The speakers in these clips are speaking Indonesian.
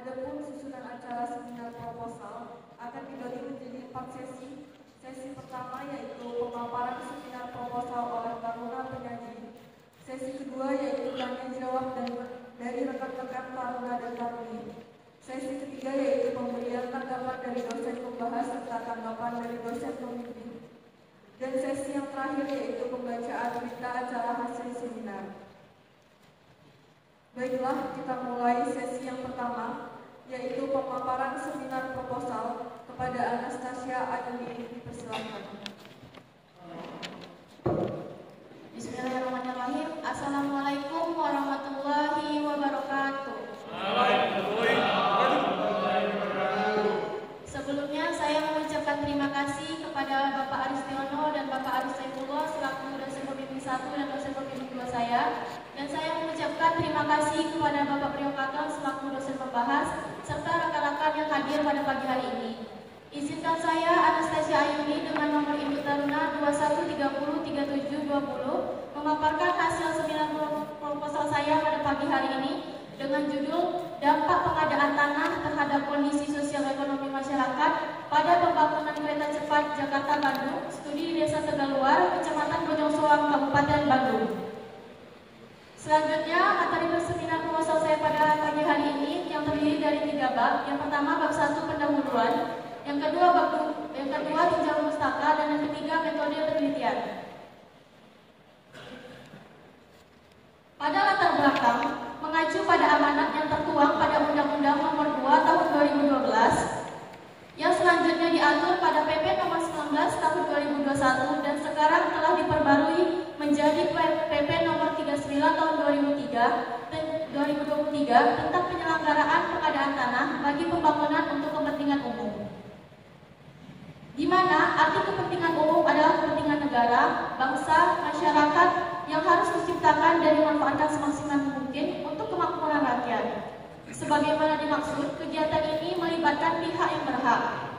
Adapun susunan acara seminar proposal akan dibagi menjadi 4 sesi. Sesi pertama yaitu pemaparan seminar proposal oleh taruna penyaji. Sesi kedua yaitu tanya jawab dari rekan-rekan taruna dan taruni. Sesi ketiga yaitu pemberian tanggapan dari dosen pembahas serta tanggapan dari dosen pembimbing. Dan sesi yang terakhir yaitu pembacaan berita acara hasil seminar. Baiklah, kita mulai sesi yang pertama, yaitu pemaparan seminar proposal. Kepada Anastasia Ayuni dipersilakan. Bismillahirrahmanirrahim. Assalamualaikum warahmatullahi wabarakatuh. Sebelumnya saya mengucapkan terima kasih kepada Bapak Aristiono dan Bapak Aris Saifullah selaku dosen pembimbing 1 dan dosen pembimbing 2 saya. Dan saya mengucapkan terima kasih kepada Bapak Priyokaton selaku dosen pembahas serta rekan-rekan yang hadir pada pagi hari ini. Izinkan saya Anastasia Ayuni dengan nomor induk taruna 21303720 memaparkan hasil seminar proposal saya pada pagi hari ini dengan judul Dampak Pengadaan Tanah Terhadap Kondisi Sosial Ekonomi Masyarakat pada Pembangunan Kereta Cepat Jakarta-Bandung, Studi di Desa Tegaluar, Kecamatan Bojong Soang, Kabupaten Bandung. Selanjutnya, materi seminar proposal saya pada pagi hari ini yang terdiri dari 3 bab. Yang pertama bab 1 pendahuluan, yang kedua tinjauan pustaka, dan yang ketiga metode penelitian. Pada latar belakang, mengacu pada amanat yang tertuang pada Undang-Undang Nomor 2 Tahun 2012, yang selanjutnya diatur pada PP Nomor 19 Tahun 2021 dan sekarang telah diperbarui menjadi PP Nomor 39 Tahun 2023 tentang penyelenggaraan pengadaan tanah bagi pembangunan untuk kepentingan umum. Di mana arti kepentingan umum adalah kepentingan negara, bangsa, masyarakat yang harus diciptakan dan dimanfaatkan semaksimal mungkin untuk kemakmuran rakyat. Sebagaimana dimaksud, kegiatan ini melibatkan pihak yang berhak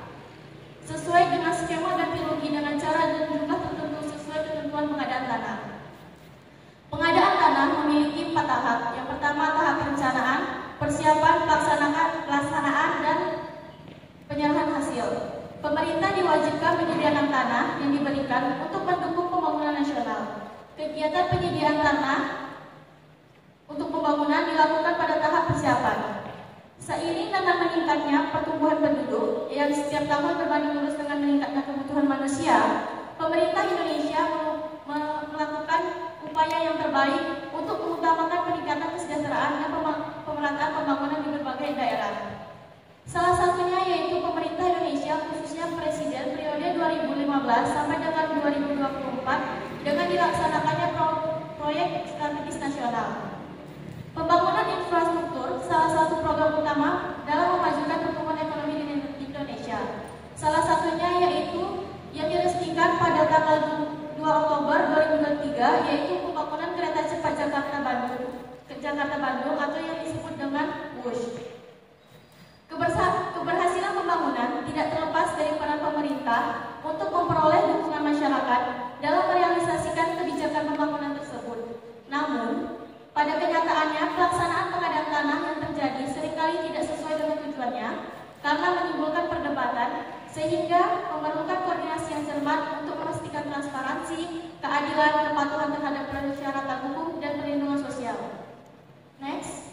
sesuai dengan skema ganti rugi dengan cara dan jumlah tertentu sesuai ketentuan pengadaan tanah. Pengadaan tanah memiliki 4 tahap. Yang pertama tahap perencanaan, persiapan, pelaksanaan, dan penyerahan hasil. Pemerintah diwajibkan menyediakan tanah yang diberikan untuk mendukung pembangunan nasional. Kegiatan penyediaan tanah untuk pembangunan dilakukan pada tahap persiapan. Seiring dengan meningkatnya pertumbuhan penduduk yang setiap tahun berbanding lurus dengan meningkatnya kebutuhan manusia, pemerintah Indonesia melakukan upaya yang terbaik untuk mengutamakan peningkatan kesejahteraan dan pemerataan pembangunan di berbagai daerah. Salah satunya yaitu pemerintah Indonesia, khususnya Presiden periode 2015 sampai dengan 2024 dengan dilaksanakannya proyek strategis nasional. Pembangunan infrastruktur salah satu program utama dalam memajukan pertumbuhan ekonomi di Indonesia. Salah satunya yaitu yang diresmikan pada tanggal 2 Oktober 2023 yaitu pembangunan kereta cepat Jakarta-Bandung atau yang disebut dengan WUSH. Keberhasilan pembangunan tidak terlepas dari peran pemerintah untuk memperoleh dukungan masyarakat dalam merealisasikan kebijakan pembangunan tersebut. Namun, pada kenyataannya pelaksanaan pengadaan tanah yang terjadi seringkali tidak sesuai dengan tujuannya karena menimbulkan perdebatan sehingga memerlukan koordinasi yang cermat untuk memastikan transparansi, keadilan, kepatuhan terhadap persyaratan hukum, dan perlindungan sosial. Next.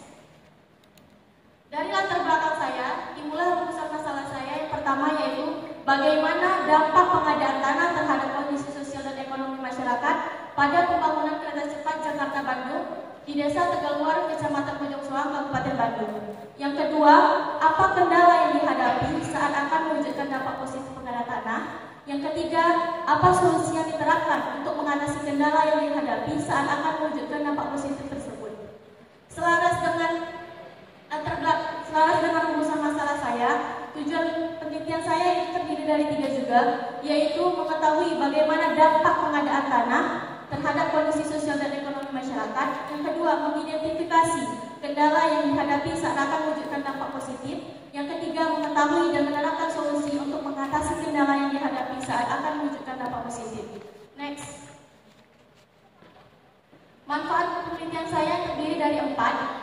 Dari latar belakang saya, dimulai rumusan masalah saya yang pertama yaitu bagaimana dampak pengadaan tanah terhadap kondisi sosial dan ekonomi masyarakat pada pembangunan kereta cepat Jakarta-Bandung di Desa Tegaluar, Kecamatan Bojong Soang, Kabupaten Bandung. Yang kedua, apa kendala yang dihadapi saat akan mewujudkan dampak positif pengadaan tanah? Yang ketiga, apa solusi yang diterapkan untuk mengatasi kendala yang dihadapi saat akan mewujudkan dampak positif tersebut? Selaras dengan rumusan masalah saya, tujuan penelitian saya ini terdiri dari 3 juga, yaitu mengetahui bagaimana dampak pengadaan tanah terhadap kondisi sosial dan ekonomi masyarakat. Yang kedua, mengidentifikasi kendala yang dihadapi saat akan mewujudkan dampak positif. Yang ketiga, mengetahui dan menerapkan solusi untuk mengatasi kendala yang dihadapi saat akan mewujudkan dampak positif. Next. Manfaat penelitian saya terdiri dari 4.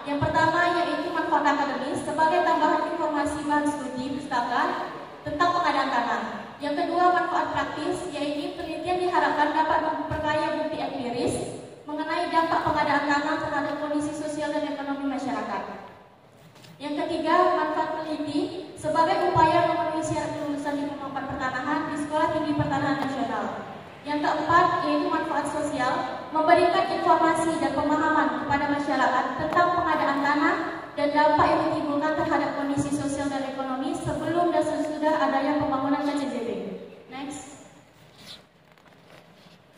Yang pertama yaitu manfaat akademis sebagai tambahan informasi bahan studi pustaka tentang pengadaan tanah. Yang kedua, manfaat praktis, yaitu penelitian diharapkan dapat memperkaya bukti empiris mengenai dampak pengadaan tanah terhadap kondisi sosial dan ekonomi masyarakat. Yang ketiga, manfaat peneliti sebagai upaya memenuhi syarat kelulusan diploma pertanahan di Sekolah Tinggi Pertanahan Nasional. Yang keempat, yaitu manfaat sosial, memberikan informasi dan pemahaman kepada masyarakat tentang pengadaan tanah dan dampak yang ditimbulkan terhadap kondisi sosial dan ekonomi sebelum dan sesudah adanya pembangunan KCJB. Next.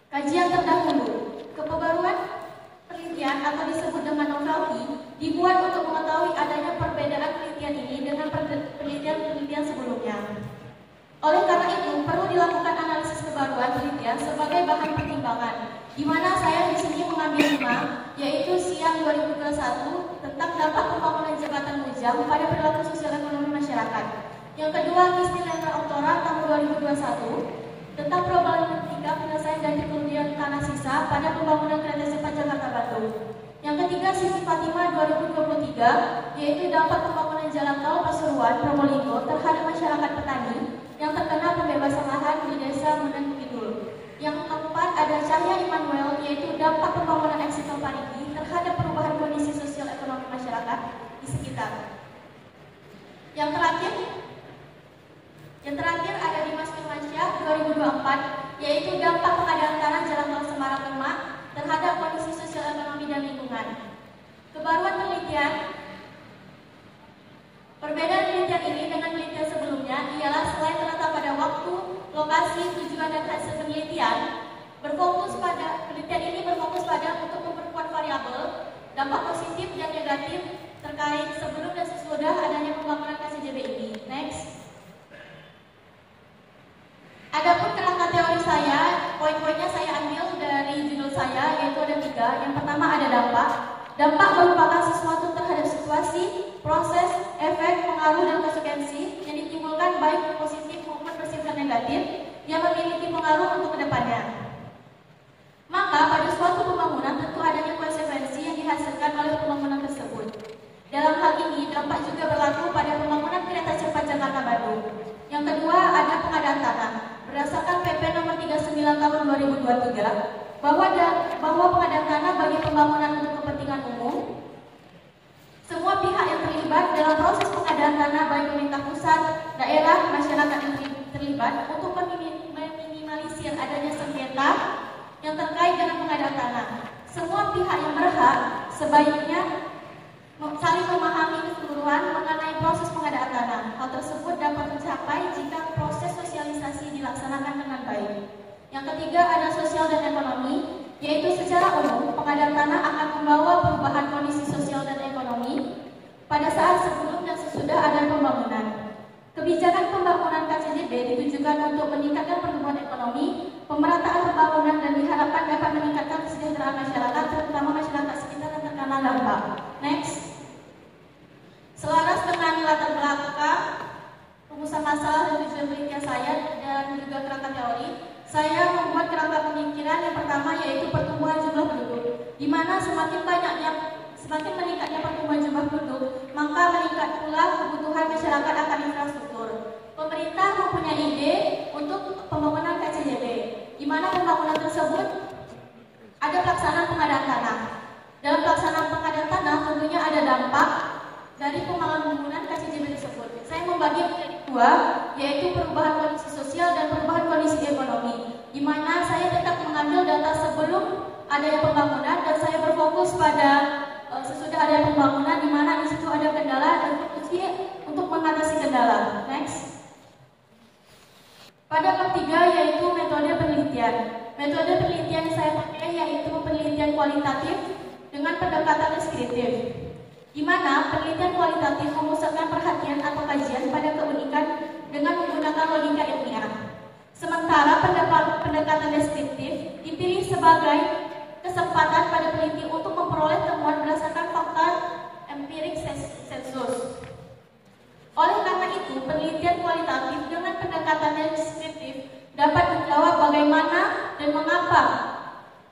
Kajian terdahulu. Keperluan penelitian atau disebut dengan novelty dibuat untuk mengetahui adanya perbedaan penelitian ini dengan penelitian sebelumnya. Oleh karena itu, perlu dilakukan analisis kebaruan penelitian sebagai bahan pertimbangan, di mana saya di sini mengambil 5, yaitu Siang 2021 tentang dampak pembangunan jembatan Mujang pada perilaku sosial ekonomi masyarakat. Yang kedua, Kistilener Oktora tahun 2021 tentang problematika penyelesaian dan kerugian tanah sisa pada pembangunan kereta cepat Jakarta Bandung. Yang ketiga, Siti Fatimah 2023, yaitu dampak pembangunan jalan tol Pasuruan Probolinggo terhadap masyarakat petani yang terkena pembebasan lahan di Desa Mudan Kidul. Yang keempat, ada Cahya Immanuel, yaitu dampak pembangunan Eksitol Parigi terhadap perubahan kondisi sosial ekonomi masyarakat di sekitar. Yang terakhir ada Dimas Firmansyah 2024, yaitu dampak pengadaan tanah Jalan Tol Semarang Demak terhadap kondisi sosial ekonomi dan lingkungan. Kebaruan penelitian. Perbedaan penelitian ini dengan penelitian sebelumnya ialah selain terletak pada waktu, lokasi, tujuan dan hasil penelitian, penelitian ini berfokus pada untuk memperkuat variabel dampak positif dan negatif terkait sebelum dan sesudah adanya pembangunan KCJB ini. Next. Adapun kerangka teori saya, poin-poinnya saya ambil dari judul saya, yaitu ada 3. Yang pertama ada dampak. Dampak merupakan sesuatu terhadap situasi, proses, efek, pengaruh, dan konsekuensi yang ditimbulkan baik positif maupun bersifat negatif yang memiliki pengaruh untuk kedepannya. Maka pada suatu pembangunan tentu adanya konsekuensi yang dihasilkan oleh pembangunan tersebut. Dalam hal ini, dampak juga berlaku pada pembangunan kereta cepat Jakarta Bandung. Yang kedua ada pengadaan tanah. Berdasarkan PP nomor 39 tahun 2023, bahwa pengadaan tanah bagi pembangunan untuk kepentingan umum, semua pihak yang terlibat dalam proses pengadaan tanah baik pemerintah pusat, daerah, masyarakat yang terlibat untuk meminimalisir adanya sengketa yang terkait dengan pengadaan tanah. Semua pihak yang berhak sebaiknya saling memahami keseluruhan mengenai proses pengadaan tanah. Hal tersebut dapat tercapai jika proses sosialisasi dilaksanakan dengan baik. Yang ketiga ada sosial dan ekonomi, yaitu secara umum pengadaan tanah akan membawa perubahan kondisi sosial dan ekonomi pada saat sebelum dan sesudah ada pembangunan. Kebijakan pembangunan KCJB ditujukan untuk meningkatkan pertumbuhan ekonomi, pemerataan pembangunan dan diharapkan dapat meningkatkan kesejahteraan masyarakat, terutama masyarakat sekitar yang terkena dampak. Next. Selaras dengan latar belakang rumusan masalah dan tujuan penelitian saya dan juga kerangka teori, saya membuat kerangka pemikiran yang pertama yaitu pertumbuhan jumlah penduduk, di mana semakin meningkatnya pertumbuhan jumlah penduduk, maka meningkat pula kebutuhan masyarakat akan infrastruktur. Pemerintah mempunyai ide untuk pembangunan KCJB, di mana pembangunan tersebut ada pelaksanaan pengadaan tanah. Dalam pelaksanaan pengadaan tanah tentunya ada dampak dari pembangunan KCJB tersebut. Saya membagi menjadi 2, yaitu perubahan kondisi sosial dan perubahan kondisi ekonomi, di mana saya tetap mengambil data sebelum adanya pembangunan dan saya berfokus pada sesudah ada pembangunan, di mana di situ ada kendala dan fokusnya untuk mengatasi kendala. Next. Pada bab 3 yaitu metode penelitian. Metode penelitian yang saya pakai yaitu penelitian kualitatif dengan pendekatan deskriptif, di mana penelitian kualitatif memusatkan perhatian atau kajian pada keunikan dengan menggunakan logika ilmiah. Sementara pendekatan deskriptif dipilih sebagai kesempatan pada peneliti untuk memperoleh temuan berdasarkan fakta empirik sensus. Oleh karena itu, penelitian kualitatif dengan pendekatan deskriptif dapat menjawab bagaimana dan mengapa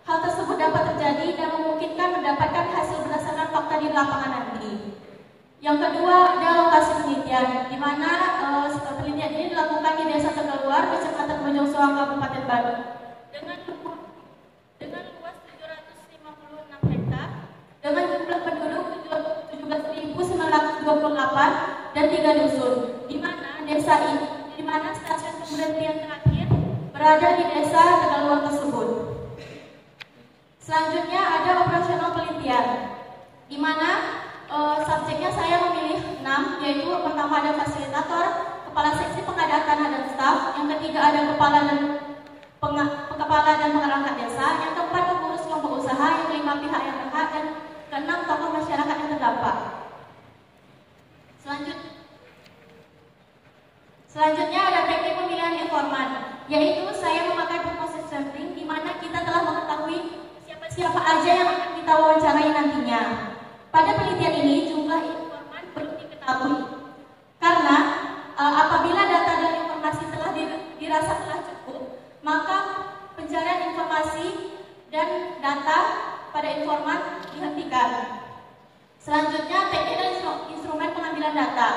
hal tersebut dapat terjadi dan memungkinkan di lapangan nanti. Yang kedua ada lokasi penelitian, di mana penelitian ini dilakukan di Desa Tegaluar, Kecamatan Bojongsoang, Kabupaten Bandung, dengan luas 756 hektar, dengan jumlah penduduk 17.928 dan 3 dusun, di mana stasiun pemberhentian terakhir berada di Desa Tegaluar tersebut. Selanjutnya ada operasional penelitian, di mana subjeknya saya memilih 6, yaitu pertama ada fasilitator, kepala seksi pengadaan tanah dan staf, yang ketiga ada kepala dan pengarahkan desa, yang keempat pengurus kelompok usaha, yang kelima pihak yang berhak, dan keenam tokoh masyarakat yang terdampak. Selanjutnya ada teknik pemilihan informan, yaitu saya memakai purpose sampling, di mana kita telah mengetahui siapa aja yang akan kita wawancarai nantinya. Pada penelitian ini jumlah informan perlu diketahui, karena apabila data dan informasi telah dirasa telah cukup, maka pencarian informasi dan data pada informan dihentikan. Selanjutnya teknik dan instrumen pengambilan data,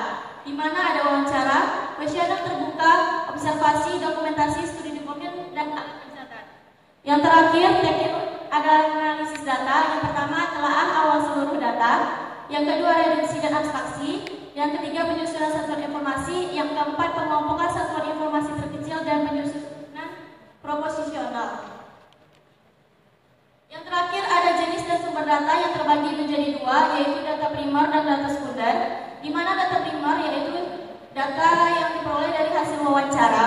di mana ada wawancara, kuesioner terbuka, observasi, dokumentasi, studi dokumen, dan alat pencatatan. Yang terakhir teknik ada analisis data. Yang pertama telaah awal seluruh data, yang kedua reduksi dan abstraksi, yang ketiga penyusunan satuan informasi, yang keempat pengelompokan satuan informasi terkecil dan penyusunan proposisional. Yang terakhir ada jenis dan sumber data yang terbagi menjadi 2, yaitu data primer dan data sekunder, di mana data primer yaitu data yang diperoleh dari hasil wawancara,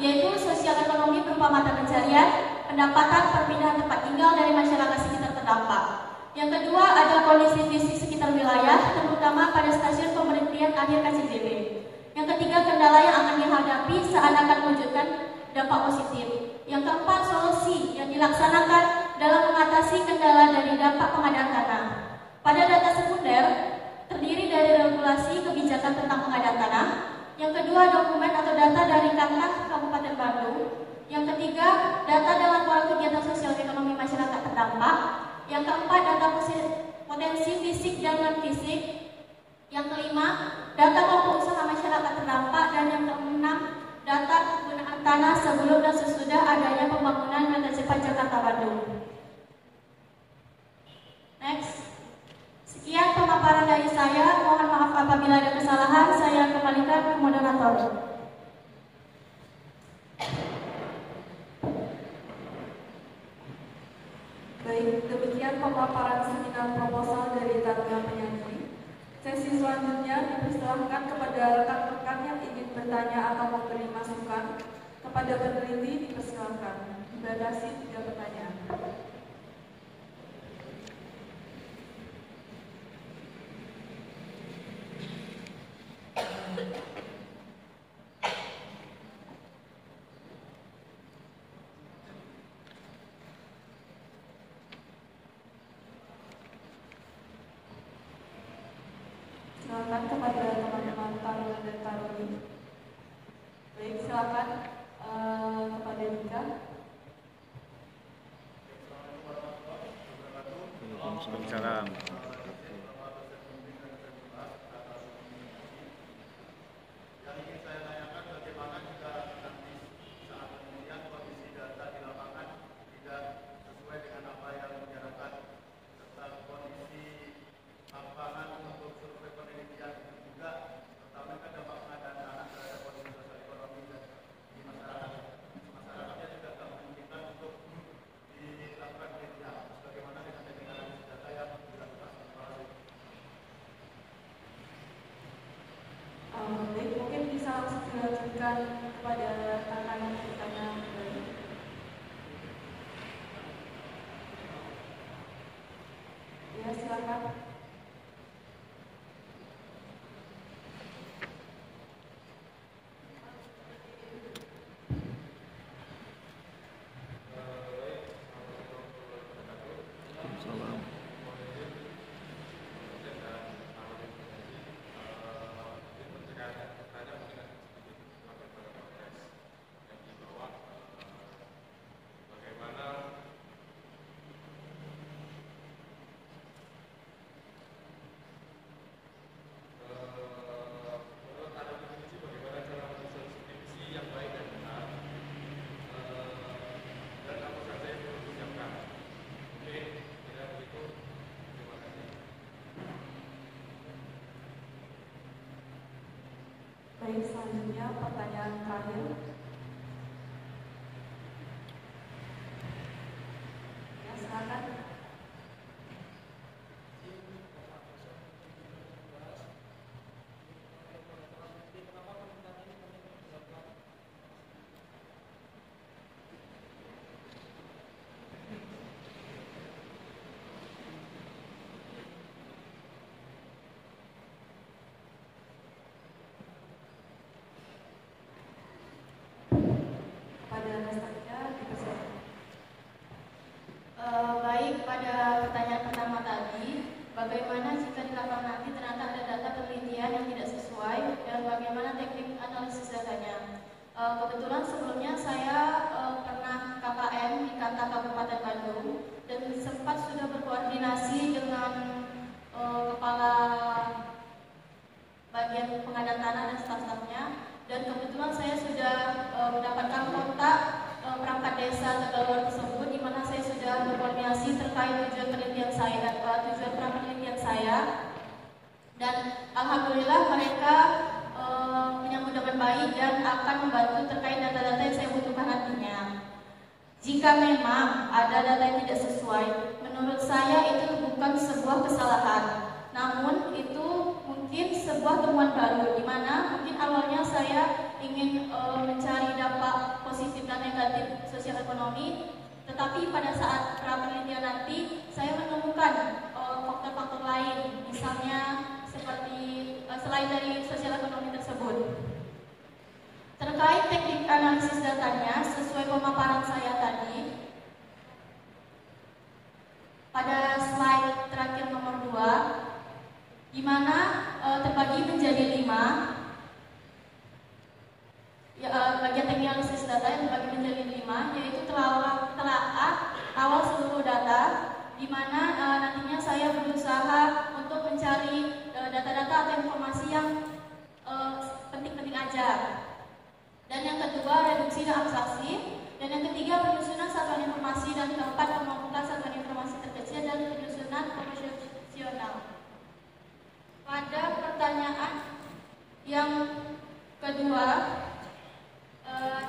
yaitu sosial ekonomi berupa mata pencarian, pendapatan, perpindahan tempat tinggal dari masyarakat sekitar terdampak. Yang kedua ada kondisi fisik sekitar wilayah, terutama pada stasiun pemberhentian akhir KCJB. Yang ketiga kendala yang akan dihadapi saat akan mewujudkan dampak positif. Yang keempat solusi yang dilaksanakan dalam mengatasi kendala dari dampak pengadaan tanah. Pada data sekunder terdiri dari regulasi kebijakan tentang pengadaan tanah. Yang kedua dokumen atau data dari Kantor Kabupaten Bandung. Yang ketiga data dalam pola kegiatan sosial ekonomi masyarakat terdampak. Yang keempat data potensi fisik dan non fisik. Yang kelima data kelompok usaha masyarakat terdampak, dan yang keenam data penggunaan tanah sebelum dan sesudah adanya pembangunan kereta cepat Jakarta Bandung. Next. Sekian pemaparan dari saya. Mohon maaf apabila ada kesalahan. Saya kembalikan ke moderator. Baik, demikian pemaparan seminar proposal dari Taruna Penyaji. Sesi selanjutnya dipersilahkan kepada rekan-rekan yang ingin bertanya atau memberi masukan. Kepada peneliti dipersilahkan. Dibatasi 3 pertanyaan. Silakan kepada teman-teman Taruna dan Taruni. Baik, silakan kepada Dika. Waalaikumsalam. Baik, mungkin bisa langsung dilanjutkan kepada rekan yang bertanya. Ya, silakan. Baik, selanjutnya pertanyaan terakhir. Ya, silakan. Pada dasarnya dipersilakan. Baik, pada pertanyaan pertama tadi, bagaimana jika di lapangan nanti ternyata ada data penelitian yang tidak sesuai dan bagaimana teknik analisis datanya? Kebetulan sebelumnya saya pernah KKN di Kanta Kabupaten Bandung dan sempat sudah berkoordinasi dengan kepala bagian pengadaan tanah dan staf-stafnya, dan kebetulan saya sudah mendapatkan kontak perangkat desa Tegaluar tersebut, di mana saya sudah berkoordinasi terkait tujuan penelitian saya dan tujuan penelitian saya, dan alhamdulillah mereka menyambut dengan baik dan akan membantu terkait data-data yang saya butuhkan nantinya. Jika memang ada data yang tidak sesuai, menurut saya itu bukan sebuah kesalahan, namun itu mungkin sebuah temuan baru, di mana mungkin awalnya saya ingin mencari dampak positif dan negatif sosial ekonomi, tetapi pada saat penelitian nanti saya menemukan faktor-faktor lain, misalnya seperti selain dari sosial ekonomi tersebut. Terkait teknik analisis datanya, sesuai pemaparan saya tadi, pada slide terakhir nomor 2, di mana terbagi menjadi 5. Bagian teknik analisis data yang terbagi menjadi 5, yaitu telaah awal seluruh data, di mana nantinya saya berusaha untuk mencari data-data atau informasi yang penting-penting aja. Dan yang kedua, reduksi dan abstraksi. Dan yang ketiga, penyusunan satuan informasi. Dan keempat, pemampukan satuan informasi terkecil dan penyusunan proporsional. Pada pertanyaan yang kedua,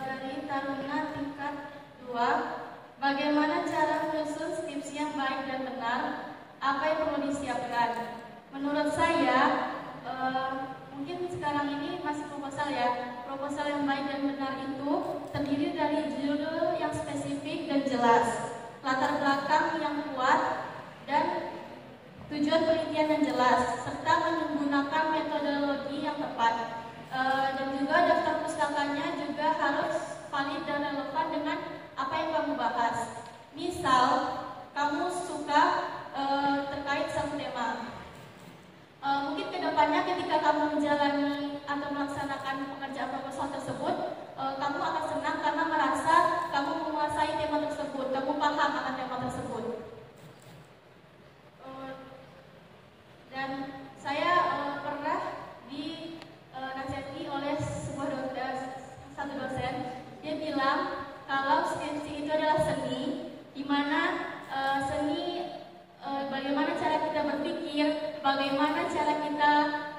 dari Taruna tingkat 2, bagaimana cara menyusun skripsi yang baik dan benar? Apa yang perlu disiapkan? Menurut saya, mungkin sekarang ini masih proposal ya. Proposal yang baik dan benar itu terdiri dari judul yang spesifik dan jelas, latar belakang yang kuat, dan tujuan penelitian yang jelas, serta menggunakan metodologi yang tepat. Dan juga daftar pustakanya juga harus valid dan relevan dengan apa yang kamu bahas. Misal, kamu suka terkait satu tema. Mungkin kedepannya ketika kamu menjalani atau melaksanakan pekerjaan proposal tersebut, kamu akan senang karena merasa kamu menguasai tema tersebut, kamu paham akan tema tersebut. Dan saya pernah dinasihati oleh satu dosen, dia bilang kalau skripsi itu adalah seni, di mana seni bagaimana cara kita berpikir, bagaimana cara kita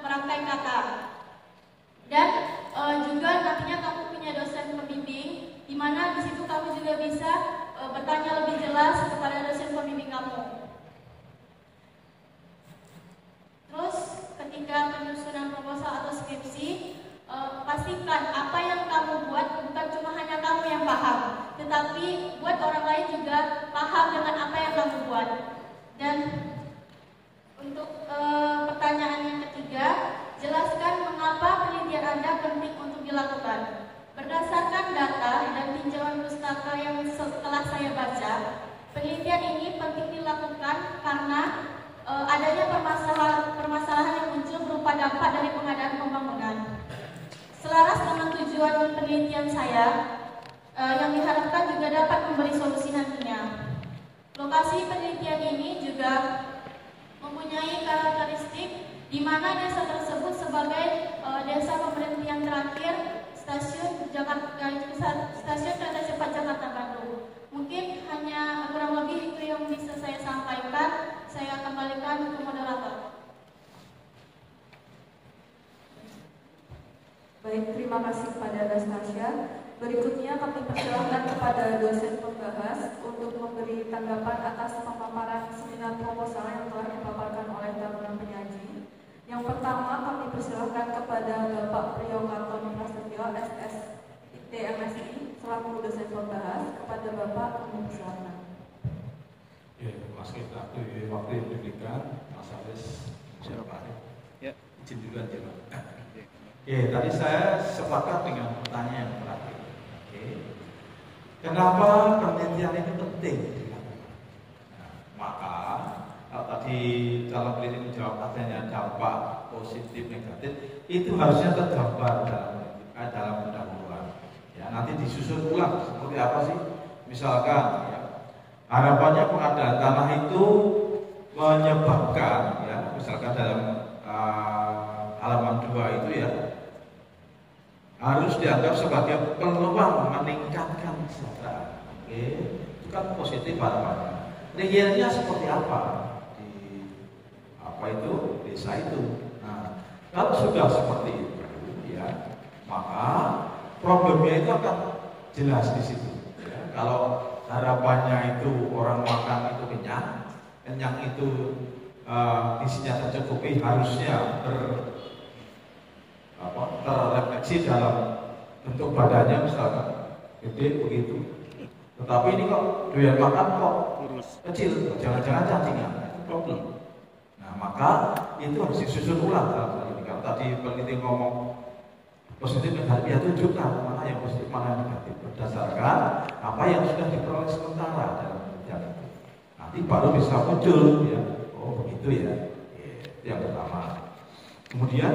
merangkai kata. Dan juga nantinya kamu punya dosen pembimbing, di mana di situ kamu juga bisa bertanya lebih jelas kepada dosen pembimbing kamu. Terus ketika penyusunan proposal atau skripsi, pastikan apa yang kamu buat bukan cuma hanya kamu yang paham, tetapi buat orang lain juga paham dengan apa yang kamu buat. Dan untuk pertanyaan yang ketiga, jelaskan mengapa penelitian Anda penting untuk dilakukan. Berdasarkan data dan tinjauan pustaka yang setelah saya baca, penelitian ini penting dilakukan karena adanya permasalahan yang muncul berupa dampak dari pengadaan pembangunan. Selaras dengan tujuan penelitian saya, yang diharapkan juga dapat memberi solusi nantinya. Lokasi penelitian ini juga mempunyai karakteristik di mana desa tersebut sebagai desa pemberhentian terakhir stasiun kereta cepat Jakarta Bandung. Mungkin hanya kurang lebih itu yang bisa saya sampaikan. Saya kembalikan ke moderator. Baik, terima kasih kepada Anastasia. Berikutnya kami persilahkan kepada dosen pembahas untuk memberi tanggapan atas pemaparan seminar proposal yang telah dipaparkan oleh Taruna Penyaji. Yang pertama kami persilahkan kepada Bapak Priyokarto Prasetyo, SSIT MSI, selaku dosen pembahas. Kepada Bapak kami persilahkan. Ya, Mas kita waktu yang diberikan, Mas Aris, siapa? Ya, izin duluan ya, Pak. Oke, tadi saya sepakat dengan pertanyaan yang terakhir. Oke, kenapa penelitian ini penting? Nah, maka kalau tadi dalam penelitian menjawab adanya dampak positif negatif, itu harusnya tergambar dalam pendahuluan. Ya, nanti disusun ulang seperti apa sih? Misalkan, ya, harapannya pengadaan tanah itu menyebabkan, ya, misalkan dalam halaman 2 itu ya, harus dianggap sebagai peluang meningkatkan kesejahteraan. Oke, itu kan positif harapannya. Realnya seperti apa di desa itu? Nah, kalau sudah seperti itu, ya, maka problemnya itu akan jelas di situ. Ya. Kalau harapannya itu orang makan itu kenyang itu isinya tercukupi, harusnya terrefleksi dalam bentuk badannya misalkan gede begitu. Tetapi ini kok doyan makan kok kecil, jangan-jangan cacingan, itu problem. Nah, maka itu harus disusun ulang dalam hal ini. Kalau tadi peneliti ngomong positif negatif, ya tunjukkan mana yang positif, mana yang negatif berdasarkan apa yang sudah diperoleh sementara dalam penelitian itu. Nanti baru bisa muncul, ya, oh begitu ya. Itu yang pertama. Kemudian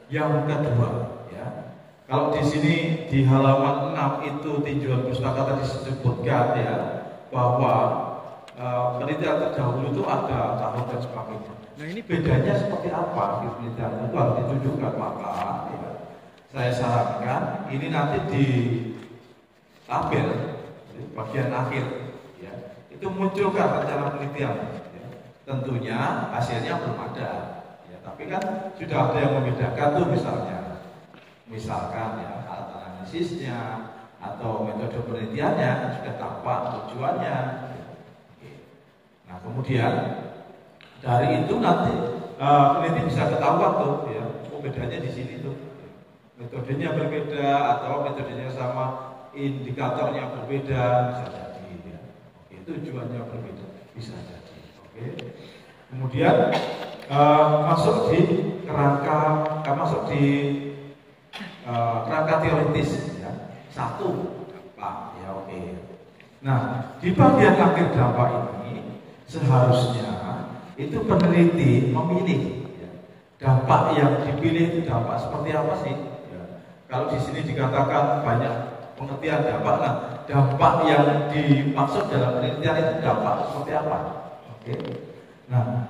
yang kedua, ya, kalau di sini di halaman 6 itu tinjauan pustaka tadi disebutkan ya bahwa penelitian terdahulu itu ada tahun dan sebagainya. Nah, ini bedanya seperti apa? Penelitian itu harus ditunjukkan, maka ya, saya sarankan ini nanti di tabel bagian akhir, ya, itu munculkan rencana penelitian. Ya. Tentunya hasilnya belum ada. Tapi kan sudah ada yang membedakan tuh, misalkan ya alat analisisnya atau metode penelitiannya sudah tampak tujuannya. Nah, kemudian dari itu nanti peneliti bisa ketahuan tuh, ya, oh bedanya di sini tuh, metodenya berbeda atau metodenya sama, indikatornya berbeda, bisa jadi. Ya. Oke, tujuannya berbeda, bisa jadi. Oke. Kemudian masuk di kerangka teoritis, ya. Satu, Pak, ya oke. Nah, di bagian akhir dampak ini seharusnya itu peneliti memilih, ya, dampak yang dipilih itu dampak seperti apa sih? Ya. Kalau di sini dikatakan banyak pengertian dampak, nah dampak yang dimaksud dalam penelitian itu dampak seperti apa? Oke. Nah,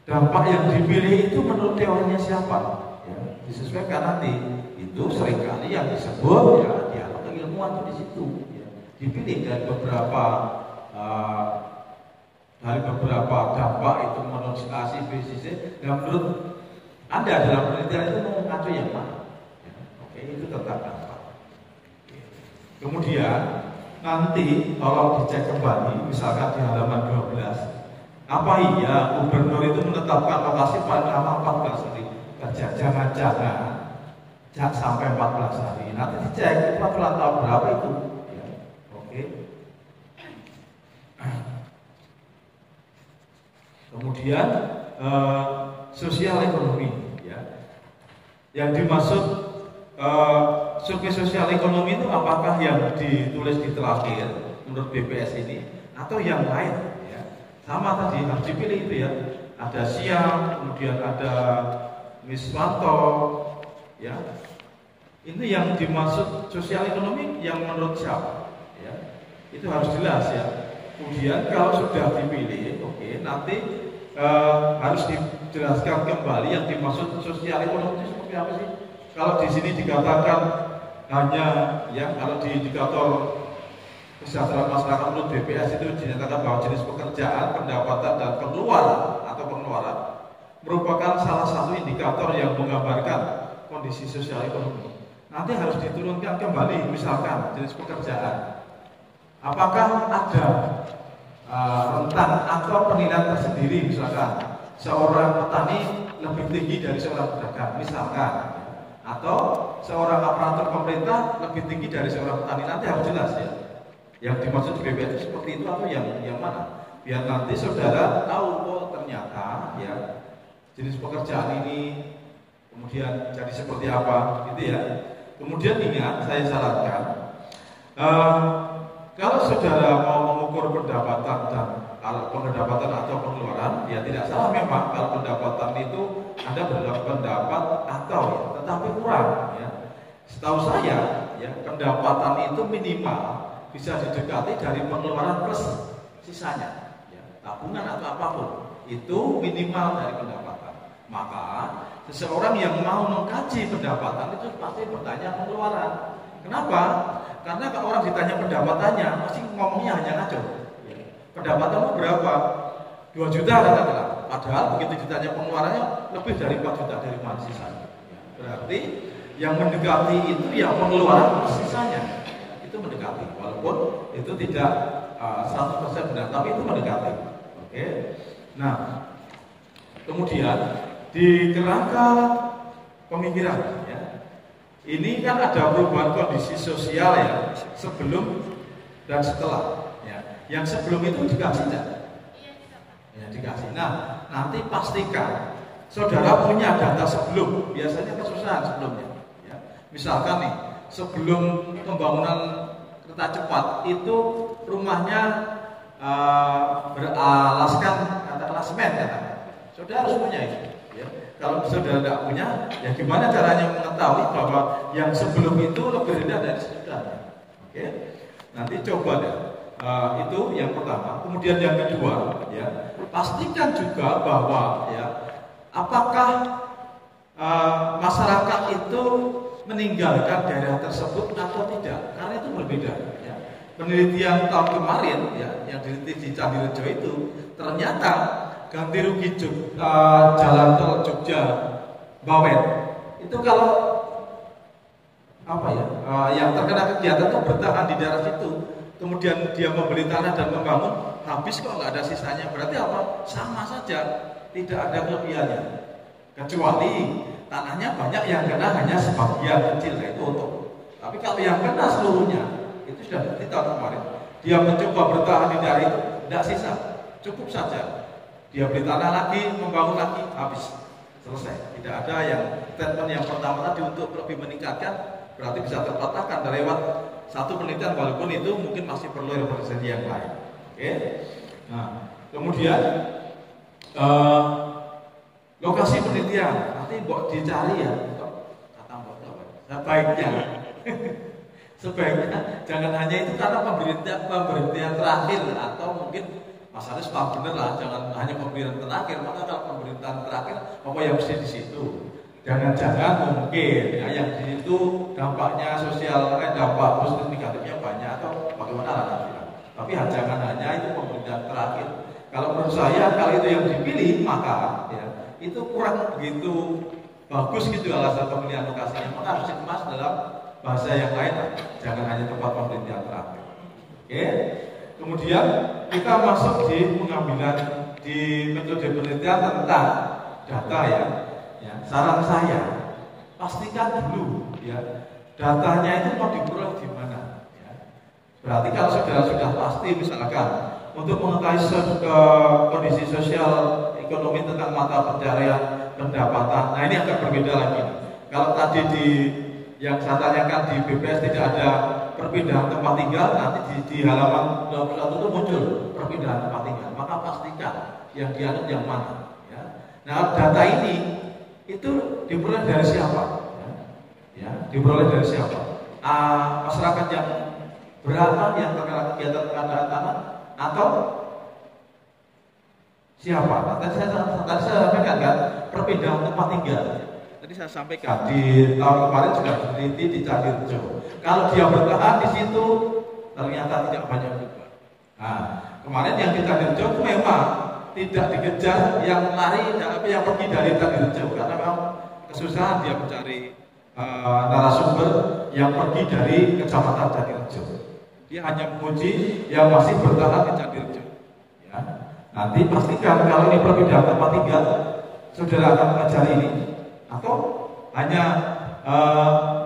dampak yang dipilih itu menurut teorinya siapa? Ya, disesuaikan nanti. Itu seringkali yang disebut ya dialog keilmuan itu di situ. Ya. Dipilih dari beberapa dampak itu menurut A, C, B, C, dan menurut Anda dalam penelitian itu mau ngacu yang mana? Ya, oke, itu tentang dampak. Kemudian nanti tolong dicek kembali, misalkan di halaman 12. Apa iya gubernur itu menetapkan lokasi paling lama 14 hari kerja? Jangan-jangan sampai 14 hari. Nanti dicek itu aturan tahun berapa itu. Ya. Oke. Kemudian sosial ekonomi. Ya. Yang dimaksud survei sosial ekonomi itu apakah yang ditulis di terakhir menurut BPS ini atau yang lain? Sama tadi harus dipilih itu ya. Ada Siam, kemudian ada Miswanto, ya. Ini yang dimaksud sosial ekonomi yang menurut siapa? Ya. Itu harus jelas ya. Kemudian kalau sudah dipilih, oke, nanti harus dijelaskan kembali yang dimaksud sosial ekonomi itu seperti apa sih? Kalau di sini dikatakan hanya ya, kalau di indikator kesejahteraan masyarakat menurut BPS itu dinyatakan bahwa jenis pekerjaan, pendapatan, dan pengeluaran merupakan salah satu indikator yang menggambarkan kondisi sosial ekonomi. nanti harus diturunkan kembali, misalkan jenis pekerjaan. Apakah ada rentang atau penilaian tersendiri, misalkan seorang petani lebih tinggi dari seorang pedagang, misalkan, atau seorang aparatur pemerintah lebih tinggi dari seorang petani, nanti harus jelas ya. Yang dimaksud BPS itu seperti itu atau yang mana? Biar nanti saudara tahu, oh ternyata ya jenis pekerjaan ini kemudian jadi seperti apa, gitu ya. Kemudian ingat, saya sarankan kalau saudara mau mengukur pendapatan dan kalau pendapatan atau pengeluaran, ya tidak salah memang kalau pendapatan itu Anda berpendapat atau ya, tetapi kurang ya. Setahu saya ya pendapatan itu minimal bisa didekati dari pengeluaran plus sisanya ya, tabungan atau apapun itu minimal dari pendapatan. Maka seseorang yang mau mengkaji pendapatan itu pasti bertanya pengeluaran. Kenapa? Karena kalau orang ditanya pendapatannya pasti ngomongnya hanya ngaco. Pendapatanmu berapa? 2 juta katakanlah. Padahal begitu ditanya pengeluarannya lebih dari 4 juta, dari mana sisanya. Berarti yang mendekati itu ya pengeluaran sisanya. Itu mendekati, walaupun itu tidak 100% benar, tapi itu mendekati. Oke. Nah, kemudian di kerangka pemikiran ya. Ini kan ada perubahan kondisi sosial ya, sebelum dan setelah ya. Yang sebelum itu dikasih tidak? Ya, dikasih. Nah, nanti pastikan saudara punya data sebelum, biasanya kesusahan sebelumnya ya. Misalkan nih, sebelum pembangunan kereta cepat itu rumahnya beralaskan katakanlah semen katakan. Saudara harus punya itu ya. Kalau saudara tidak punya, ya gimana caranya mengetahui bahwa yang sebelum itu lebih rendah dari sesudahnya? Oke, nanti coba deh. Itu yang pertama. Kemudian yang kedua, ya pastikan juga bahwa ya apakah masyarakat itu meninggalkan daerah tersebut atau tidak? Karena itu berbeda. Ya. Penelitian tahun kemarin, ya, yang diteliti di Candirejo itu ternyata ganti rugi jalan tol Jogja Bawen itu kalau apa ya yang terkena kegiatan itu bertahan di daerah situ, kemudian dia membeli tanah dan membangun, habis kok nggak ada sisanya, berarti apa? Sama saja, tidak ada kelebihannya, kecuali tanahnya banyak yang kena hanya sebagian kecil, itu untung. Tapi kalau yang kena seluruhnya, itu sudah bukti tahun kemarin, dia mencoba bertahan di daerah itu, tidak sisa, cukup saja. Dia beli tanah lagi, membangun lagi, habis, selesai. Tidak ada yang statement yang pertama tadi untuk lebih meningkatkan, berarti bisa terpatahkan dari lewat satu penelitian, walaupun itu mungkin masih perlu representasi yang lain. Oke. Nah, kemudian lokasi penelitian nanti buat dicari ya, kata mbok sebaiknya, sebaiknya jangan hanya itu karena pemberhentian terakhir atau mungkin Mas Aris paham bener lah, jangan hanya pemberian terakhir. Maka kalau pemberian terakhir, apa yang mesti di situ? Jangan-jangan mungkin ya, yang di situ dampaknya sosial, dampak positif negatifnya banyak atau bagaimana lah nanti. Tapi jangan hanya itu pemberian terakhir. Kalau menurut saya, kalau itu yang dipilih, maka ya itu kurang begitu bagus gitu alasan pemilihan lokasinya. Maka harus dikemas dalam bahasa yang lain. Jangan hanya tempat pemberian terakhir. Oke. Kemudian kita masuk di pengambilan di metode penelitian tentang data ya. Saran saya pastikan dulu ya datanya itu mau diperoleh di mana. Ya. Berarti kalau saudara sudah pasti misalkan untuk mengetahui kondisi sosial ekonomi tentang mata pencarian pendapatan, nah ini akan berbeda lagi. Kalau tadi yang saya tanyakan di BPS tidak ada perpindahan tempat tinggal, nanti di halaman 21 itu muncul perpindahan tempat tinggal. Maka pastikan yang dianut yang mana. Ya. Nah, data ini itu diperoleh dari siapa? Ya, diperoleh dari siapa? Masyarakat yang berada yang terkena kegiatan pengadaan tanah atau siapa? Nah, tadi saya sampaikan kan perpindahan tempat tinggal. Tadi saya sampaikan di tahun kemarin sudah diteliti di Candirejo. Kalau dia bertahan di situ ternyata tidak banyak juga. Nah, kemarin yang di Candirejo itu memang tidak dikejar yang lari, yang pergi dari Candirejo karena memang kesusahan dia mencari narasumber yang pergi dari Kecamatan Jatirejo. Dia hanya menguji yang masih bertahan di Jatirejo. Ya. Nanti pastikan kalau ini perbedaan tempat tinggal, saudara akan mengajar ini, atau hanya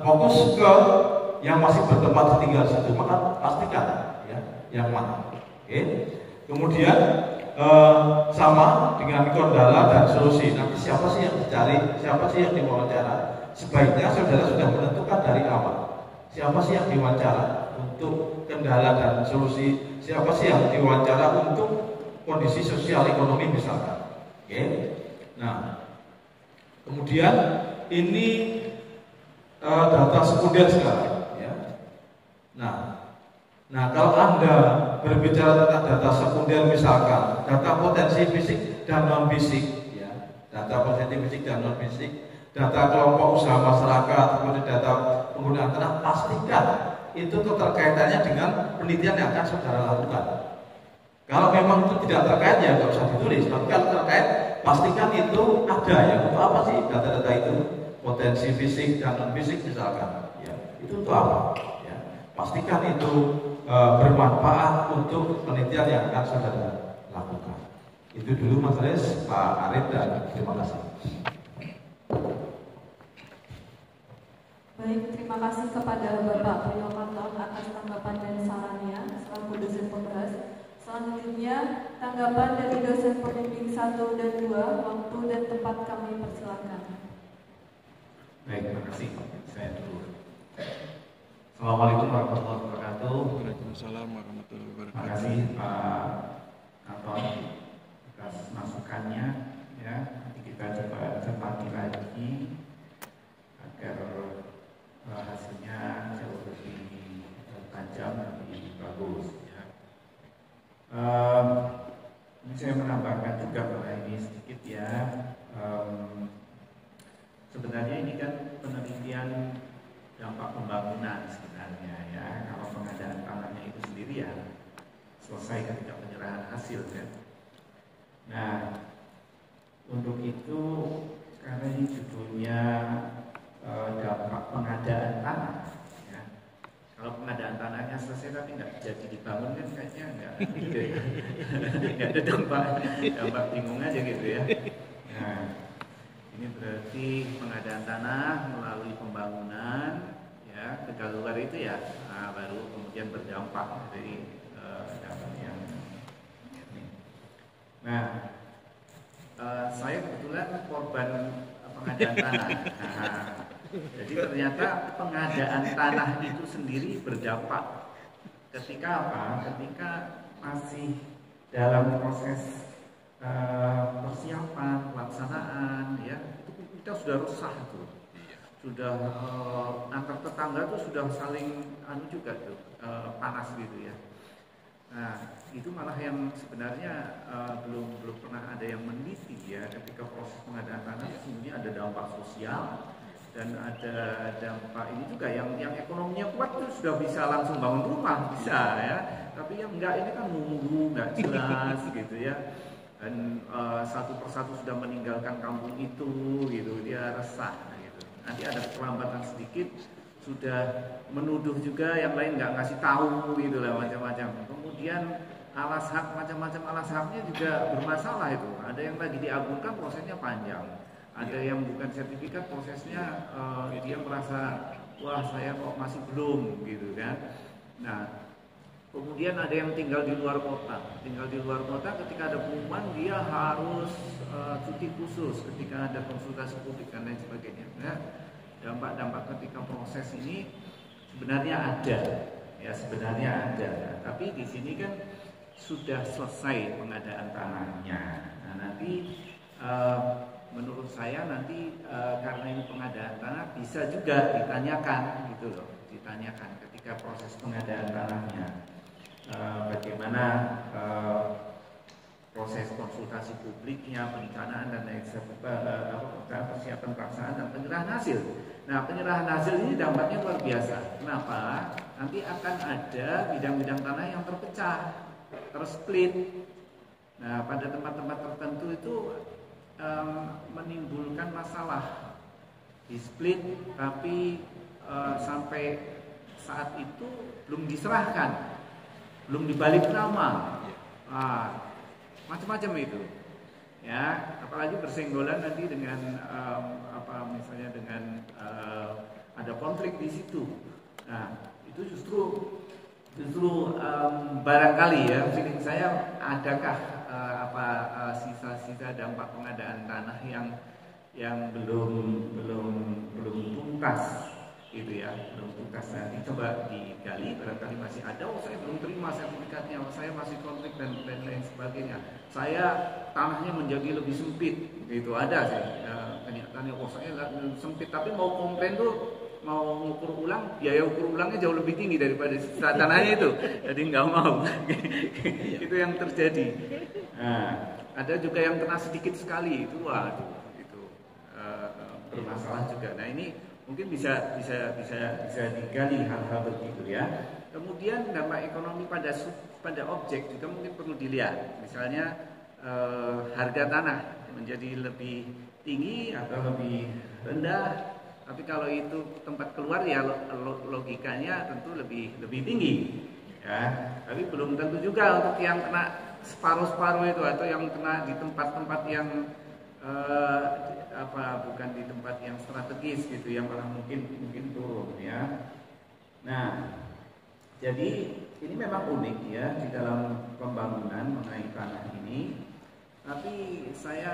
fokus ke yang masih bertempat tinggal di situ, maka pastikan ya yang mana. Oke. Kemudian sama dengan kendala dan solusi. Nanti siapa sih yang dicari, siapa sih yang diwawancara? Sebaiknya saudara sudah menentukan dari awal. Siapa sih yang diwawancara untuk kendala dan solusi? Siapa sih yang diwawancara untuk kondisi sosial ekonomi misalkan? Oke. Nah, kemudian ini data sekunder sekarang. Ya. Nah, kalau Anda berbicara tentang data sekunder misalkan data potensi fisik dan non fisik, ya, data potensi fisik dan non fisik, data kelompok usaha masyarakat, kemudian data penggunaan tanah, pastikan itu keterkaitannya dengan penelitian yang akan saudara lakukan. Kalau memang itu tidak terkait ya nggak usah ditulis, tapi kalau terkait pastikan itu ada ya. Untuk apa sih data-data itu? Potensi fisik dan non fisik misalkan, ya, itu untuk apa? Ya, pastikan itu bermanfaat untuk penelitian yang akan saudara lakukan. Itu dulu Mas Res, Pak Arif, dan terima kasih. Baik, terima kasih kepada Bapak Priyokarto atas tanggapan dan sarannya selaku dosen pembahas. Selanjutnya, tanggapan dari dosen pembimbing 1 dan 2, waktu dan tempat kami persilakan. Baik, terima kasih. Saya dulu. Assalamualaikum warahmatullahi wabarakatuh. Waalaikumsalam warahmatullahi wabarakatuh. Terima kasih Pak Anton atas masukannya. Ya, nanti kita coba cermati lagi agar hasilnya jauh lebih tajam, lebih bagus. Ya. Ini saya menambahkan juga bahwa ini sedikit ya. Sebenarnya ini kan penelitian dampak pembangunan sebenarnya ya. Kalau pengadaan tanahnya itu sendiri ya selesai ketika penyerahan hasil kan. Nah, untuk itu karena ini judulnya dampak pengadaan tanah ya. Kalau pengadaan tanahnya selesai tapi nggak jadi dibangun kan kayaknya nggak gitu ya. Nggak ada dampak bingung aja gitu ya. Nah, ini berarti pengadaan tanah melalui pembangunan ya, kegaluar itu ya, baru kemudian berdampak dari dampak yang ini. Nah, saya kebetulan korban pengadaan tanah. Nah, jadi ternyata pengadaan tanah itu sendiri berdampak ketika apa? Ketika masih dalam proses persiapan, pelaksanaan, ya itu kita sudah resah tuh, sudah antar tetangga tuh sudah saling juga tuh panas gitu ya. Nah itu malah yang sebenarnya belum pernah ada yang meneliti ya ketika proses pengadaan tanah sesungguhnya ada dampak sosial dan ada dampak ini juga yang ekonominya kuat tuh sudah bisa langsung bangun rumah bisa ya, tapi yang enggak ini kan nunggu nggak jelas gitu ya. Dan satu persatu sudah meninggalkan kampung itu gitu, dia resah gitu. Nanti ada keterlambatan sedikit sudah menuduh juga yang lain nggak ngasih tahu gitu lah macam-macam. Kemudian alas hak macam-macam alas haknya juga bermasalah itu. Ada yang lagi diagunkan prosesnya panjang. Ada yang bukan sertifikat prosesnya dia merasa wah saya kok masih belum gitu kan. Nah, kemudian ada yang tinggal di luar kota. Tinggal di luar kota ketika ada pengumuman dia harus cuti khusus ketika ada konsultasi publik dan lain sebagainya. Ya, dampak-dampak ketika proses ini sebenarnya ada. Ya, sebenarnya ada. Tapi di sini kan sudah selesai pengadaan tanahnya. Nah, nanti menurut saya nanti karena ini pengadaan tanah bisa juga ditanyakan gitu loh. Ditanyakan ketika proses pengadaan tanahnya. Bagaimana proses konsultasi publiknya, perencanaan dan lain sebagainya, persiapan pelaksanaan dan penyerahan hasil. Nah, penyerahan hasil ini dampaknya luar biasa. Kenapa? Nanti akan ada bidang-bidang tanah yang terpecah, tersplit. Nah, pada tempat-tempat tertentu itu menimbulkan masalah di-split, tapi sampai saat itu belum diserahkan, belum dibalik nama, macam-macam itu, ya. Apalagi bersenggolan nanti dengan misalnya dengan ada konflik di situ. Nah, itu justru barangkali ya, feeling saya adakah sisa-sisa dampak pengadaan tanah yang belum tuntas gitu ya, belum tuntas. Nanti coba digali, barangkali masih ada. Saya belum terima sertifikatnya, saya masih konflik dan lain sebagainya. Saya tanahnya menjadi lebih sempit, gitu ada sih. Kenyataannya, saya sempit, tapi mau komplain tuh, mau ngukur ulang, biaya ukur ulangnya jauh lebih tinggi daripada sisa tanahnya itu. Jadi nggak mau. Itu yang terjadi. Nah, ada juga yang kena sedikit sekali, itu waduh, itu bermasalah juga. Nah, ini mungkin bisa digali hal-hal begitu ya. Kemudian dampak ekonomi pada objek juga mungkin perlu dilihat. Misalnya harga tanah menjadi lebih tinggi atau lebih rendah. Tapi kalau itu tempat keluar ya logikanya tentu lebih tinggi. Ya, tapi belum tentu juga untuk yang kena separuh-separuh itu atau yang kena di tempat-tempat yang bukan di tempat yang strategis gitu, yang malah mungkin turun ya. Nah, jadi ini memang unik ya di dalam pembangunan mengenai tanah ini. Tapi saya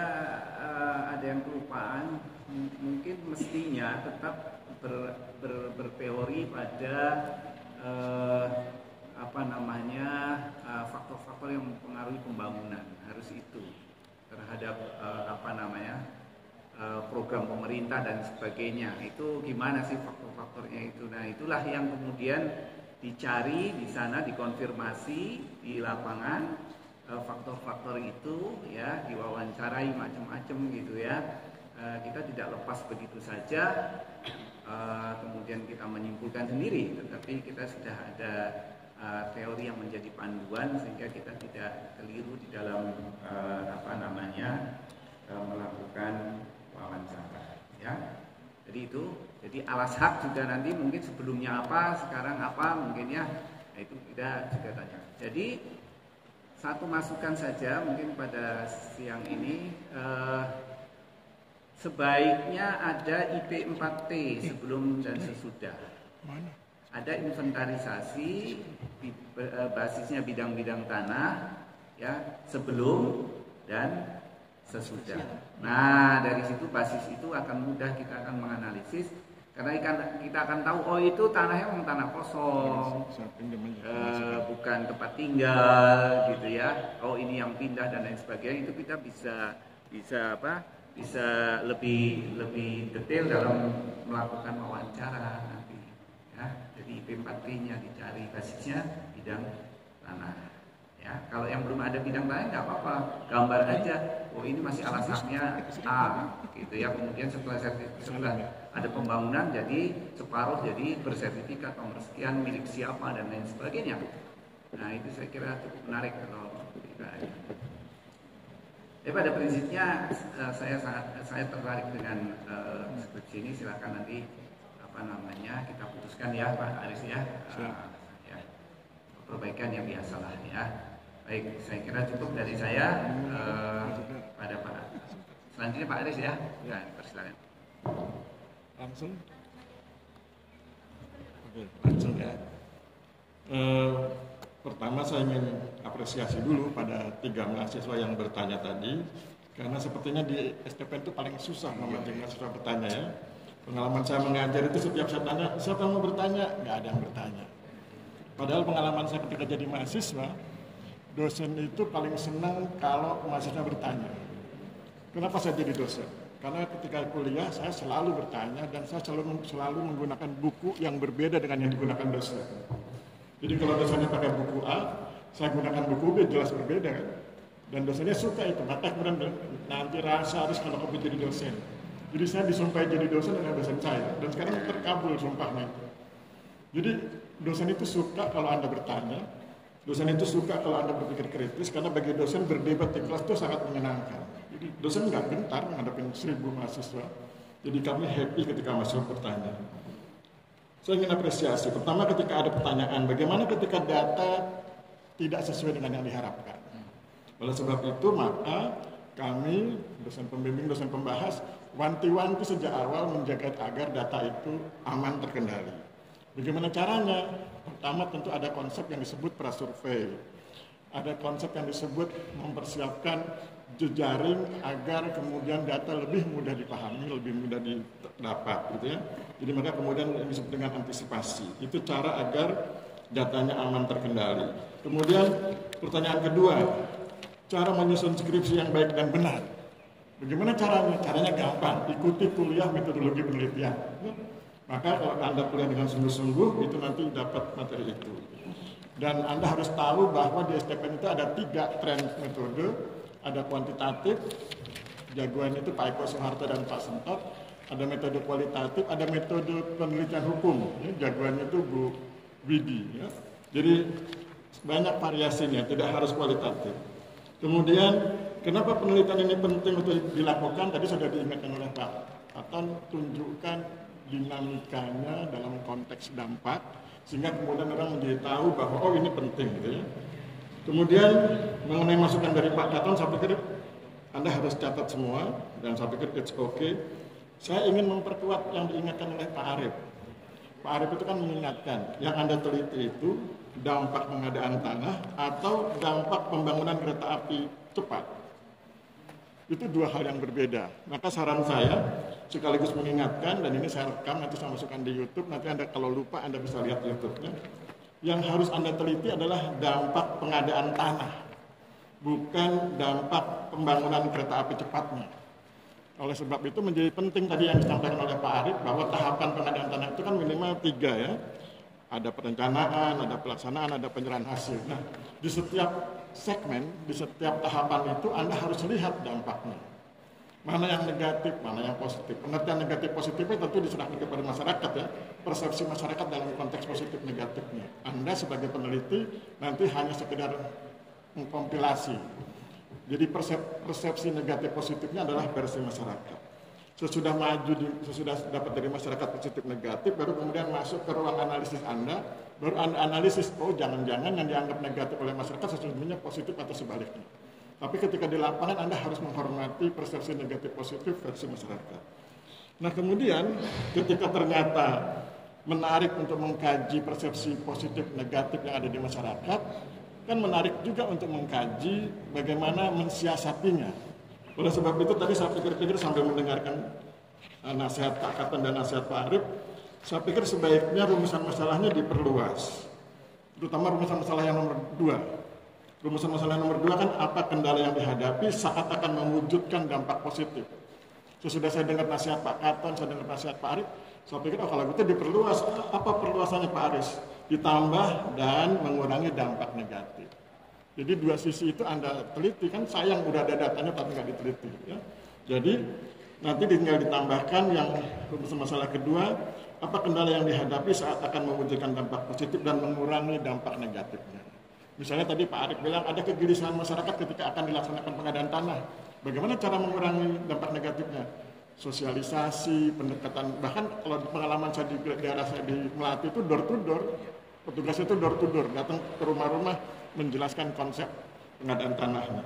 ada yang kelupaan, mungkin mestinya tetap berteori pada faktor-faktor yang mempengaruhi pembangunan, harus itu terhadap program pemerintah dan sebagainya. Itu gimana sih faktor-faktornya itu? Nah, itulah yang kemudian dicari di sana, dikonfirmasi di lapangan, faktor-faktor itu ya, diwawancarai macam-macam gitu ya. Kita tidak lepas begitu saja kemudian kita menyimpulkan sendiri, tetapi kita sudah ada teori yang menjadi panduan sehingga kita tidak keliru di dalam melakukan wawancara ya. Jadi alas hak juga nanti mungkin sebelumnya apa, sekarang apa mungkin ya, itu kita juga tanya. Jadi satu masukan saja mungkin pada siang ini, sebaiknya ada IP 4T sebelum dan sesudah. Ada inventarisasi basisnya bidang-bidang tanah ya, sebelum dan sesudah. Nah, dari situ basis itu akan mudah kita akan menganalisis, karena kita akan tahu oh itu tanahnya memang tanah kosong, bukan tempat tinggal gitu ya. Oh ini yang pindah dan lain sebagainya. Itu kita bisa lebih detail dalam melakukan wawancara nanti ya. Jadi IP 4T-nya dicari, basisnya bidang tanah ya. Kalau yang belum ada bidang tanah nggak apa-apa, gambar aja. Oh ini masih alas haknya A gitu ya. Kemudian setelah ada pembangunan jadi separuh jadi bersertifikat nomor sekian milik siapa dan lain sebagainya. Nah itu saya kira cukup menarik kalau kita. Pada prinsipnya saya tertarik dengan skripsi ini. Silakan nanti kita putuskan ya Pak Aris ya, ya perbaikan yang biasalah ya. Baik, saya kira cukup dari saya pada Pak. Selanjutnya Pak Aris ya, persilakan. Langsung ya. Pertama saya ingin apresiasi dulu pada 3 mahasiswa yang bertanya tadi, karena sepertinya di STPN itu paling susah memancing mahasiswa bertanya ya. Pengalaman saya mengajar itu setiap saya tanya, siapa yang mau bertanya? Nggak ada yang bertanya. Padahal pengalaman saya ketika jadi mahasiswa, dosen itu paling senang kalau mahasiswa bertanya. Kenapa saya jadi dosen? Karena ketika kuliah saya selalu bertanya dan saya selalu menggunakan buku yang berbeda dengan yang digunakan dosen. Jadi kalau dosennya pakai buku A, saya gunakan buku B, jelas berbeda kan? Dan dosennya suka itu, maka kemudian nanti rasa harus kalau kopi jadi dosen. Jadi saya disumpahi jadi dosen dengan dosen saya, dan sekarang terkabul sumpahnya. Jadi dosen itu suka kalau Anda bertanya, dosen itu suka kalau Anda berpikir kritis, karena bagi dosen berdebat di kelas itu sangat menyenangkan. Jadi dosen nggak gentar menghadapi 1000 mahasiswa. Jadi kami happy ketika mahasiswa bertanya. Saya ingin apresiasi. Pertama, ketika ada pertanyaan, bagaimana ketika data tidak sesuai dengan yang diharapkan. Oleh sebab itu, maka kami, dosen pembimbing, dosen pembahas, wanti-wanti sejak awal menjaga agar data itu aman terkendali. Bagaimana caranya? Pertama, tentu ada konsep yang disebut prasurvei. Ada konsep yang disebut mempersiapkan jejaring agar kemudian data lebih mudah dipahami, lebih mudah didapat, gitu ya. Jadi maka kemudian yang disebut dengan antisipasi. Itu cara agar datanya aman terkendali. Kemudian pertanyaan kedua, cara menyusun skripsi yang baik dan benar. Bagaimana caranya? Caranya gampang, ikuti kuliah metodologi penelitian. Maka kalau Anda kuliah dengan sungguh-sungguh, itu nanti dapat materi itu. Dan Anda harus tahu bahwa di STPN itu ada 3 tren metode, ada kuantitatif, jagoan itu Pak Eko Soeharto dan Pak Sentot, ada metode kualitatif, ada metode penelitian hukum, jagoannya itu Bu Widi. Ya. Jadi banyak variasinya, tidak harus kualitatif. Kemudian, kenapa penelitian ini penting untuk dilakukan? Tadi sudah diingatkan oleh Pak Aton, tunjukkan dinamikanya dalam konteks dampak, sehingga kemudian orang menjadi tahu bahwa oh ini penting gitu ya. Kemudian mengenai masukan dari Pak Katon, saya pikir Anda harus catat semua dan saya pikir it's okay. Saya ingin memperkuat yang diingatkan oleh Pak Arif. Pak Arif itu kan mengingatkan yang Anda teliti itu dampak pengadaan tanah atau dampak pembangunan kereta api cepat. Itu 2 hal yang berbeda. Maka saran saya sekaligus mengingatkan, dan ini saya rekam, nanti saya masukkan di YouTube, nanti Anda kalau lupa Anda bisa lihat YouTube-nya. Yang harus Anda teliti adalah dampak pengadaan tanah, bukan dampak pembangunan kereta api cepatnya. Oleh sebab itu menjadi penting tadi yang disampaikan oleh Pak Arif, bahwa tahapan pengadaan tanah itu kan minimal 3 ya. Ada perencanaan, ada pelaksanaan, ada penyerahan hasil. Nah, di setiap segmen, di setiap tahapan itu Anda harus lihat dampaknya. Mana yang negatif, mana yang positif. Pengertian negatif positifnya tentu diserahkan kepada masyarakat ya. Persepsi masyarakat dalam konteks positif negatifnya. Anda sebagai peneliti nanti hanya sekedar mengkompilasi. Jadi persepsi negatif positifnya adalah versi masyarakat. Sesudah dapat dari masyarakat positif negatif, baru kemudian masuk ke ruang analisis Anda, baru Anda analisis, oh jangan-jangan yang dianggap negatif oleh masyarakat sesungguhnya positif atau sebaliknya. Tapi ketika di lapangan Anda harus menghormati persepsi negatif positif versi masyarakat. Nah kemudian ketika ternyata menarik untuk mengkaji persepsi positif negatif yang ada di masyarakat, kan menarik juga untuk mengkaji bagaimana mensiasatinya. Oleh sebab itu tadi saya pikir-pikir sambil mendengarkan nasihat Pak Katon dan nasihat Pak Arif, saya pikir sebaiknya rumusan masalahnya diperluas. Terutama rumusan masalah yang nomor 2. Rumusan masalah nomor 2 kan apa kendala yang dihadapi saat akan mewujudkan dampak positif. Sesudah saya dengar nasihat Pak Katon, saya dengar nasihat Pak Arif, saya pikir oh kalau gitu diperluas. Apa perluasannya Pak Aris? Ditambah dan mengurangi dampak negatif. Jadi 2 sisi itu Anda teliti, kan sayang udah ada datanya tapi nggak diteliti. Ya. Jadi nanti tinggal ditambahkan yang rumusan masalah kedua, apa kendala yang dihadapi saat akan mewujudkan dampak positif dan mengurangi dampak negatifnya. Misalnya tadi Pak Arif bilang ada kegelisahan masyarakat ketika akan dilaksanakan pengadaan tanah. Bagaimana cara mengurangi dampak negatifnya? Sosialisasi, pendekatan, bahkan kalau pengalaman saya di daerah saya di Melati itu door to door, petugasnya itu door to door, datang ke rumah-rumah menjelaskan konsep pengadaan tanahnya.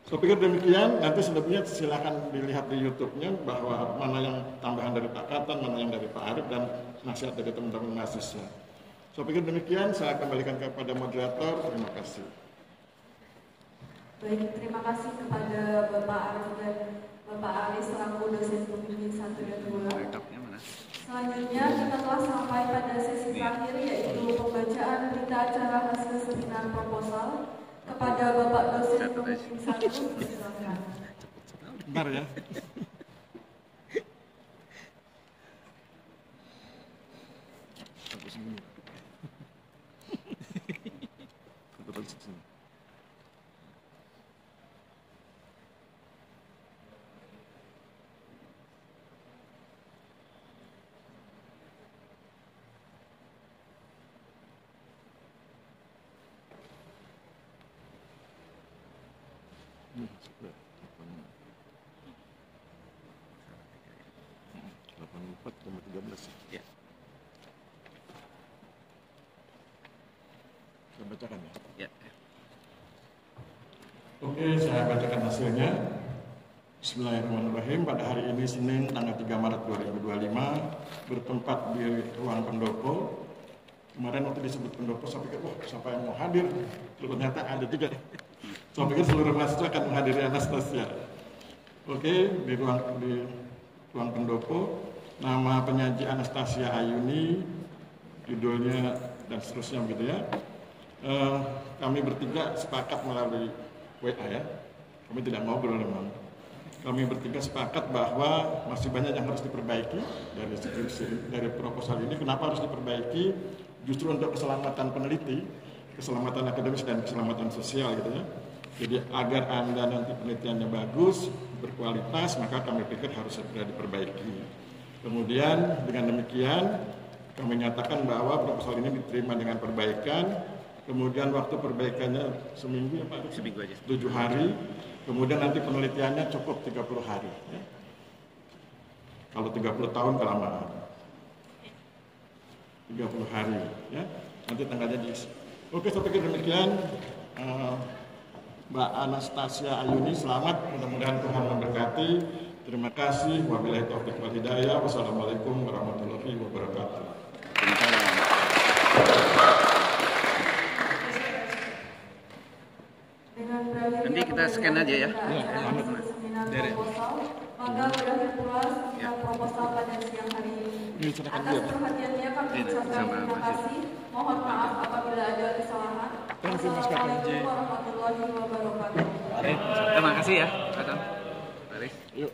Saya pikir demikian, nanti selebihnya silakan dilihat di YouTube-nya bahwa mana yang tambahan dari Pak Katon, mana yang dari Pak Arif, dan nasihat dari teman-teman mahasiswa. Saya pikir demikian, saya kembalikan kepada moderator, terima kasih. Baik, terima kasih kepada Bapak Arif dan Bapak Aris selaku dosen pembimbing 1 dan 2. Selanjutnya kita telah sampai pada sesi terakhir yaitu pembacaan berita acara hasil seminar proposal kepada Bapak dosen pembimbing 1. Silakan. Bentar ya. Nomor 13 ya. Saya bacakan ya. Oke, saya bacakan hasilnya. Bismillahirrahmanirrahim. Pada hari ini Senin tanggal 3 Maret 2025 bertempat di ruang pendopo. Kemarin waktu disebut pendopo saya pikir, wah siapa yang mau hadir? Ternyata ada juga. Saya pikir seluruh mahasiswa akan menghadiri Anastasia. Oke, di ruang pendopo. Nama penyaji Anastasia Ayuni, judulnya dan seterusnya begitu ya. Kami bertiga sepakat melalui WA ya. Kami tidak ngobrol memang. Kami bertiga sepakat bahwa masih banyak yang harus diperbaiki dari skripsi, dari proposal ini. Kenapa harus diperbaiki? Justru untuk keselamatan peneliti, keselamatan akademis dan keselamatan sosial gitu ya. Jadi agar Anda nanti penelitiannya bagus, berkualitas, maka kami pikir harus segera diperbaiki. Kemudian dengan demikian kami nyatakan bahwa proposal ini diterima dengan perbaikan. Kemudian waktu perbaikannya seminggu ya Pak? Seminggu aja. 7 hari. Kemudian nanti penelitiannya cukup 30 hari. Ya. Kalau 30 tahun kelamaan. 30 hari. Ya. Nanti tanggalnya diisi. Oke, saya pikir demikian. Mbak Anastasia Ayuni, selamat. Mudah-mudahan Tuhan memberkati. Terima kasih. Wabillahi taufiq wal hidayah. Wassalamualaikum warahmatullahi wabarakatuh. Nanti kita scan aja ya. Dari. Maka berakhir pula seminar proposal pada siang hari ini. Atas perhatiannya kami ucapkan terima kasih. Mohon maaf apabila ada kesalahan. Wassalamualaikum warahmatullahi wabarakatuh. Terima kasih ya, Pak Tom. Mari. Yuk.